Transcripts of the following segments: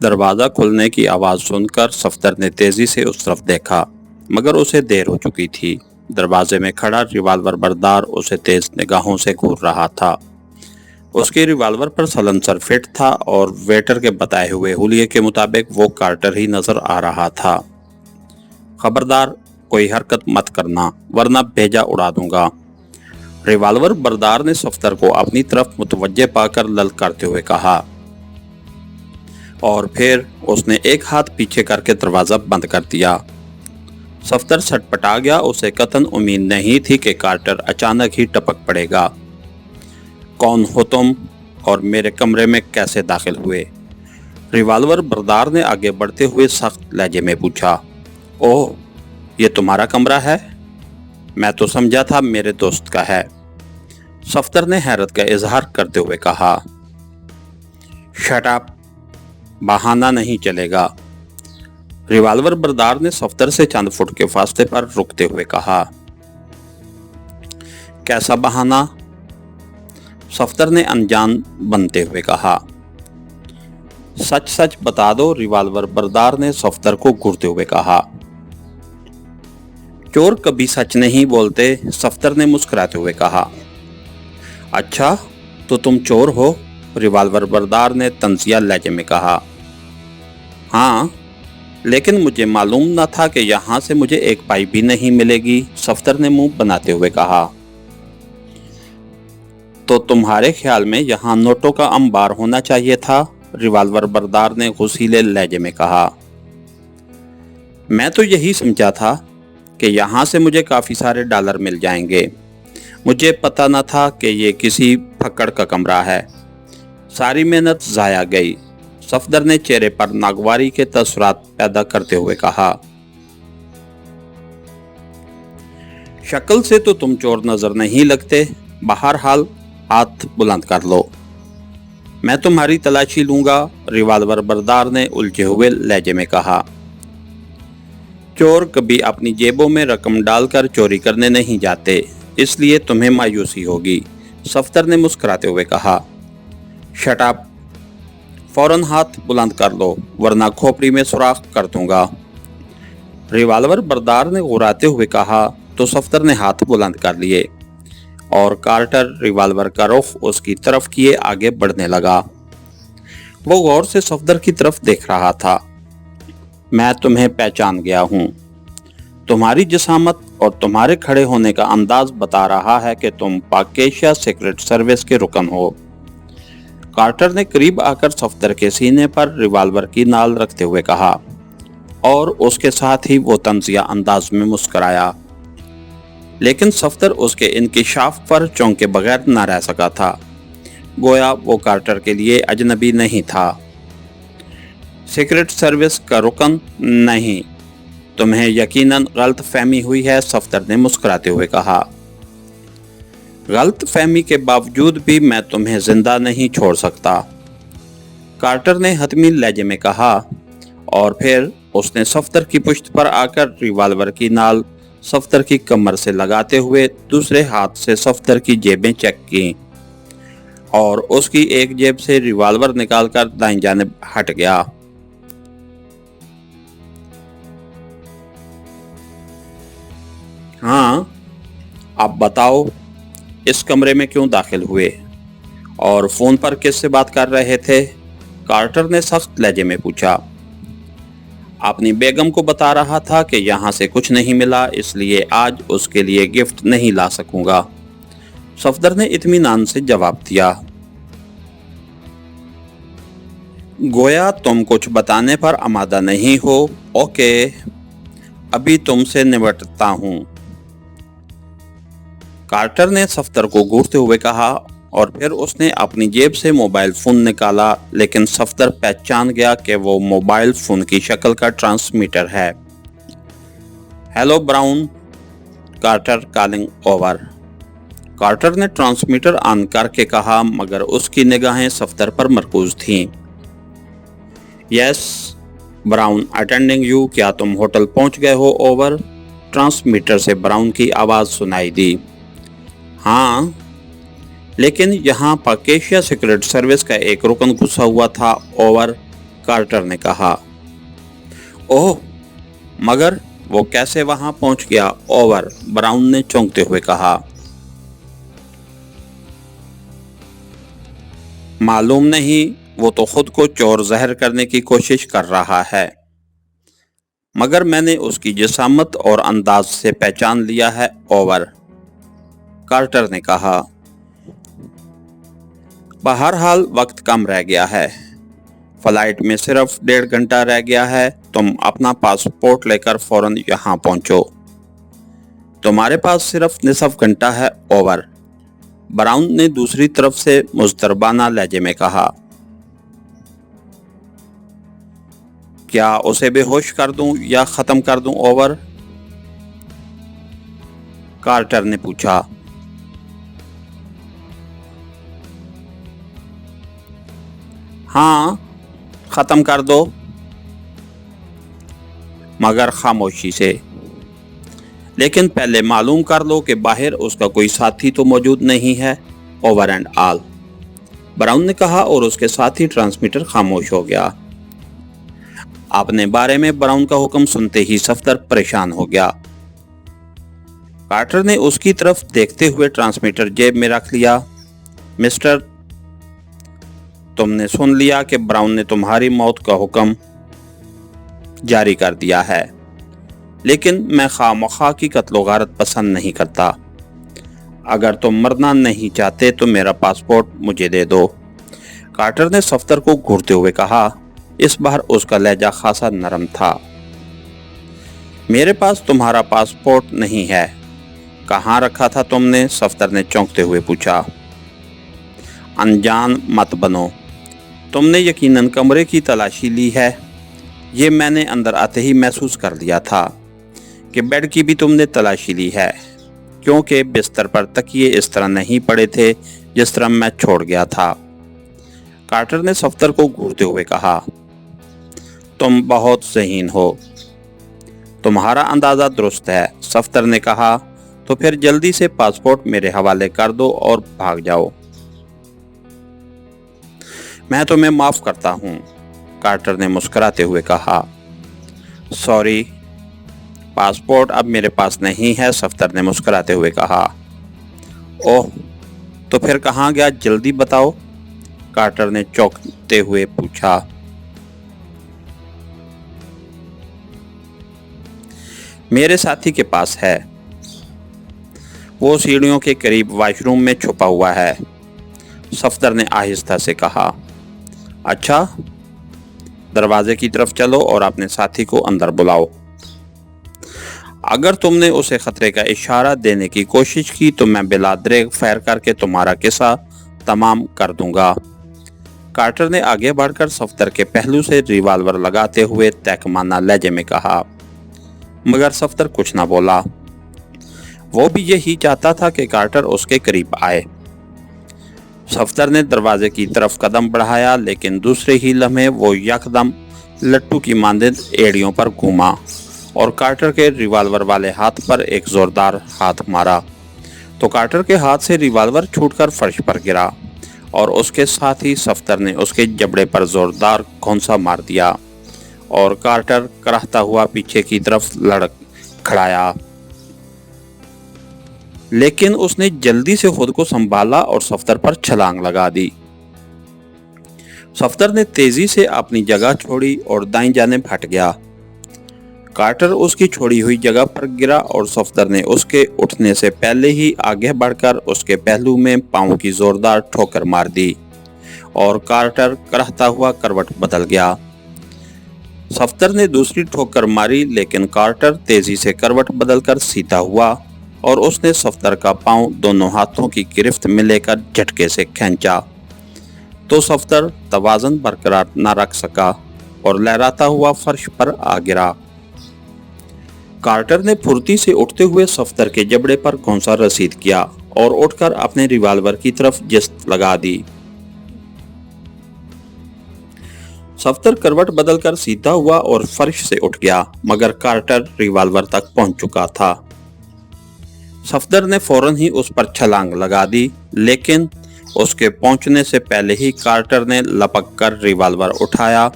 दरवाजा खुलने की आवाज सुनकर सफदर ने तेजी से उस तरफ देखा, मगर उसे देर हो चुकी थी। दरवाजे में खड़ा रिवाल्वर बरदार उसे तेज निगाहों से घूर रहा था। उसके रिवाल्वर पर सलंसर फिट था और वेटर के बताए हुए हुलिये के मुताबिक वो कार्टर ही नजर आ रहा था। खबरदार, कोई हरकत मत करना वरना भेजा उड़ा दूंगा। रिवाल्वर बरदार ने सफदर को अपनी तरफ मुतवज्जे पाकर ललकारते हुए कहा और फिर उसने एक हाथ पीछे करके दरवाजा बंद कर दिया। सफदर छटपटा गया। उसे कतन उम्मीद नहीं थी कि कार्टर अचानक ही टपक पड़ेगा। कौन हो तुम और मेरे कमरे में कैसे दाखिल हुए? रिवाल्वर बरदार ने आगे बढ़ते हुए सख्त लहजे में पूछा। ओह, ये तुम्हारा कमरा है? मैं तो समझा था मेरे दोस्त का है। सफदर ने हैरत का इजहार करते हुए कहा। शट अप, बहाना नहीं चलेगा। रिवाल्वर बरदार ने सफदर से चंद फुट के फासले पर रुकते हुए कहा। कैसा बहाना? सफदर ने अनजान बनते हुए कहा। सच सच बता दो, रिवाल्वर बरदार ने सफदर को घूरते हुए कहा। चोर कभी सच नहीं बोलते, सफदर ने मुस्कुराते हुए कहा। अच्छा, तो तुम चोर हो? रिवाल्वर बरदार ने तंजिया लहजे में कहा। हाँ, लेकिन मुझे मालूम न था कि यहाँ से मुझे एक पाई भी नहीं मिलेगी, सफदर ने मुंह बनाते हुए कहा। तो तुम्हारे ख्याल में यहाँ नोटों का अंबार होना चाहिए था, रिवाल्वर बरदार ने गुस्सीले लहजे में कहा। मैं तो यही समझा था कि यहाँ से मुझे काफ़ी सारे डॉलर मिल जाएंगे। मुझे पता न था कि ये किसी फक्कड़ का कमरा है। सारी मेहनत ज़ाया गई, सफदर ने चेहरे पर नागवारी के तसरात पैदा करते हुए कहा। शक्ल से तो तुम चोर नजर नहीं लगते, बहरहाल हाथ बुलंद कर लो, मैं तुम्हारी तलाशी लूंगा, रिवाल्वर बरदार ने उलझे हुए लहजे में कहा। चोर कभी अपनी जेबों में रकम डालकर चोरी करने नहीं जाते, इसलिए तुम्हें मायूसी होगी, सफदर ने मुस्कुराते हुए कहा। शट अप, फौरन हाथ बुलंद कर लो वरना खोपड़ी में सुराख कर दूंगा, रिवाल्वर बरदार ने घुराते हुए कहा। तो सफदर ने हाथ बुलंद कर लिए और कार्टर रिवाल्वर का रुख उसकी तरफ किए आगे बढ़ने लगा। वो गौर से सफदर की तरफ देख रहा था। मैं तुम्हें पहचान गया हूँ। तुम्हारी जिसामत और तुम्हारे खड़े होने का अंदाज बता रहा है कि तुम पाक एशिया सीक्रेट सर्विस के रुकन हो। कार्टर ने करीब आकर सफदर के सीने पर रिवाल्वर की नाल रखते हुए कहा और उसके साथ ही वो तंजिया अंदाज में मुस्कुराया। लेकिन सफदर उसके इंकिशाफ पर चौंके बगैर न रह सका था, गोया वो कार्टर के लिए अजनबी नहीं था। सीक्रेट सर्विस का रुकन? नहीं, तुम्हें यकीनन गलत फहमी हुई है, सफदर ने मुस्कुराते हुए कहा। गलत फहमी के बावजूद भी मैं तुम्हें जिंदा नहीं छोड़ सकता, कार्टर ने हतमी लहजे में कहा और फिर उसने सफदर की पुश्त पर आकर रिवाल्वर की नाल सफदर की कमर से लगाते हुए दूसरे हाथ से सफदर की जेबें चेक की और उसकी एक जेब से रिवाल्वर निकालकर दाईं जानिब हट गया। हाँ, आप बताओ, इस कमरे में क्यों दाखिल हुए और फोन पर किससे बात कर रहे थे? कार्टर ने सख्त लहजे में पूछा। अपनी बेगम को बता रहा था कि यहाँ से कुछ नहीं मिला, इसलिए आज उसके लिए गिफ्ट नहीं ला सकूंगा, सफदर ने इत्मीनान से जवाब दिया। गोया तुम कुछ बताने पर आमादा नहीं हो। ओके, अभी तुमसे निपटता हूँ, कार्टर ने सफदर को घूरते हुए कहा और फिर उसने अपनी जेब से मोबाइल फोन निकाला, लेकिन सफदर पहचान गया कि वो मोबाइल फोन की शक्ल का ट्रांसमीटर है। Hello Brown, Carter calling over, Carter ने ट्रांसमीटर ऑन करके कहा, मगर उसकी निगाहें सफदर पर मरकूज थीं। यस ब्राउन, अटेंडिंग यू, क्या तुम होटल पहुंच गए हो? ओवर, ट्रांसमीटर से ब्राउन की आवाज सुनाई दी। हाँ, लेकिन यहाँ पाक एशिया सीक्रेट सर्विस का एक रुकन घुसा हुआ था। ओवर, कार्टर ने कहा। ओह, मगर वो कैसे वहां पहुंच गया? ओवर, ब्राउन ने चौंकते हुए कहा। मालूम नहीं, वो तो खुद को चोर ज़हर करने की कोशिश कर रहा है, मगर मैंने उसकी जिसामत और अंदाज से पहचान लिया है। ओवर, कार्टर ने कहा। बहरहाल वक्त कम रह गया है, फ्लाइट में सिर्फ 1.5 घंटा रह गया है। तुम अपना पासपोर्ट लेकर फौरन यहाँ पहुंचो। तुम्हारे पास सिर्फ निसफ घंटा है। ओवर, ब्राउन ने दूसरी तरफ से मुस्तरबाना लहजे में कहा। क्या उसे बेहोश कर दूं या खत्म कर दूं? ओवर, कार्टर ने पूछा। हाँ, खत्म कर दो, मगर खामोशी से। लेकिन पहले मालूम कर लो कि बाहर उसका कोई साथी तो मौजूद नहीं है। ओवर एंड ऑल, ब्राउन ने कहा और उसके साथ ही ट्रांसमीटर खामोश हो गया। अपने बारे में ब्राउन का हुक्म सुनते ही सफदर परेशान हो गया। कार्टर ने उसकी तरफ देखते हुए ट्रांसमीटर जेब में रख लिया। मिस्टर, तुमने सुन लिया कि ब्राउन ने तुम्हारी मौत का हुक्म जारी कर दिया है, लेकिन मैं खामखा की कत्लो गारत पसंद नहीं करता। अगर तुम मरना नहीं चाहते तो मेरा पासपोर्ट मुझे दे दो। कार्टर ने सफदर को घूरते हुए कहा। इस बार उसका लहजा खासा नरम था। मेरे पास तुम्हारा पासपोर्ट नहीं है। कहाँ रखा था तुमने? सफदर ने चौंकते हुए पूछा। अनजान मत बनो, तुमने यकीनन कमरे की तलाशी ली है। ये मैंने अंदर आते ही महसूस कर लिया था कि बेड की भी तुमने तलाशी ली है, क्योंकि बिस्तर पर तकिए इस तरह नहीं पड़े थे जिस तरह मैं छोड़ गया था। कार्टर ने सफदर को घूरते हुए कहा। तुम बहुत ज़हीन हो, तुम्हारा अंदाज़ा दुरुस्त है। सफदर ने कहा। तो फिर जल्दी से पासपोर्ट मेरे हवाले कर दो और भाग जाओ। मैं तुम्हें माफ़ करता हूँ, कार्टर ने मुस्कुराते हुए कहा। सॉरी, पासपोर्ट अब मेरे पास नहीं है, सफदर ने मुस्कुराते हुए कहा। ओह, तो फिर कहाँ गया? जल्दी बताओ, कार्टर ने चौंकते हुए पूछा। मेरे साथी के पास है, वो सीढ़ियों के करीब वॉशरूम में छुपा हुआ है, सफदर ने आहिस्ता से कहा। अच्छा, दरवाजे की तरफ चलो और अपने साथी को अंदर बुलाओ। अगर तुमने उसे खतरे का इशारा देने की कोशिश की तो मैं बिलादरेग फायर करके तुम्हारा किस्सा तमाम कर दूंगा। कार्टर ने आगे बढ़कर सफदर के पहलू से रिवाल्वर लगाते हुए तहकमाना लहजे में कहा, मगर सफदर कुछ न बोला। वो भी यही चाहता था कि कार्टर उसके करीब आए। सफदर ने दरवाजे की तरफ कदम बढ़ाया, लेकिन दूसरे ही लम्हे वो यकदम लट्टू की मांदिद एड़ियों पर घूमा और कार्टर के रिवाल्वर वाले हाथ पर एक जोरदार हाथ मारा। तो कार्टर के हाथ से रिवाल्वर छूटकर फर्श पर गिरा और उसके साथ ही सफदर ने उसके जबड़े पर जोरदार घौंसा मार दिया और कार्टर कराहता हुआ पीछे की तरफ लड़क खड़ाया। लेकिन उसने जल्दी से खुद को संभाला और सफदर पर छलांग लगा दी। सफदर ने तेजी से अपनी जगह छोड़ी और दाईं जानिब हट गया। कार्टर उसकी छोड़ी हुई जगह पर गिरा और सफदर ने उसके उठने से पहले ही आगे बढ़कर उसके पहलू में पांव की जोरदार ठोकर मार दी और कार्टर कराहता हुआ करवट बदल गया। सफदर ने दूसरी ठोकर मारी, लेकिन कार्टर तेजी से करवट बदलकर सीधा हुआ और उसने सफदर का पांव दोनों हाथों की गिरफ्त में लेकर झटके से खींचा। तो सफदर तवाज़ुन बरकरार न रख सका और लहराता हुआ फर्श पर आ गिरा। कार्टर ने फुर्ती से उठते हुए सफदर के जबड़े पर घौंसा रसीद किया और उठकर अपने रिवाल्वर की तरफ जिस्त लगा दी। सफदर करवट बदलकर सीधा हुआ और फर्श से उठ गया, मगर कार्टर रिवाल्वर तक पहुंच चुका था। सफदर ने फौरन ही उस पर छलांग लगा दी, लेकिन उसके पहुंचने से पहले ही कार्टर ने लपक कर रिवाल्वर उठाया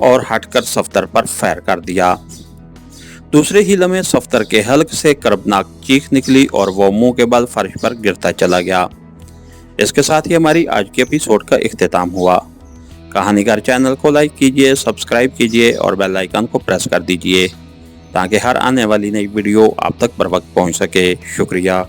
और हटकर सफदर पर फायर कर दिया। दूसरे ही लम्हे सफदर के हल्क से कर्बनाक चीख निकली और वो मुंह के बल फर्श पर गिरता चला गया। इसके साथ ही हमारी आज के एपिसोड का इख्तिताम हुआ। कहानीकार चैनल को लाइक कीजिए, सब्सक्राइब कीजिए और बेल आइकन को प्रेस कर दीजिए ताकि हर आने वाली नई वीडियो आप तक बर वक्त पहुंच सके। शुक्रिया।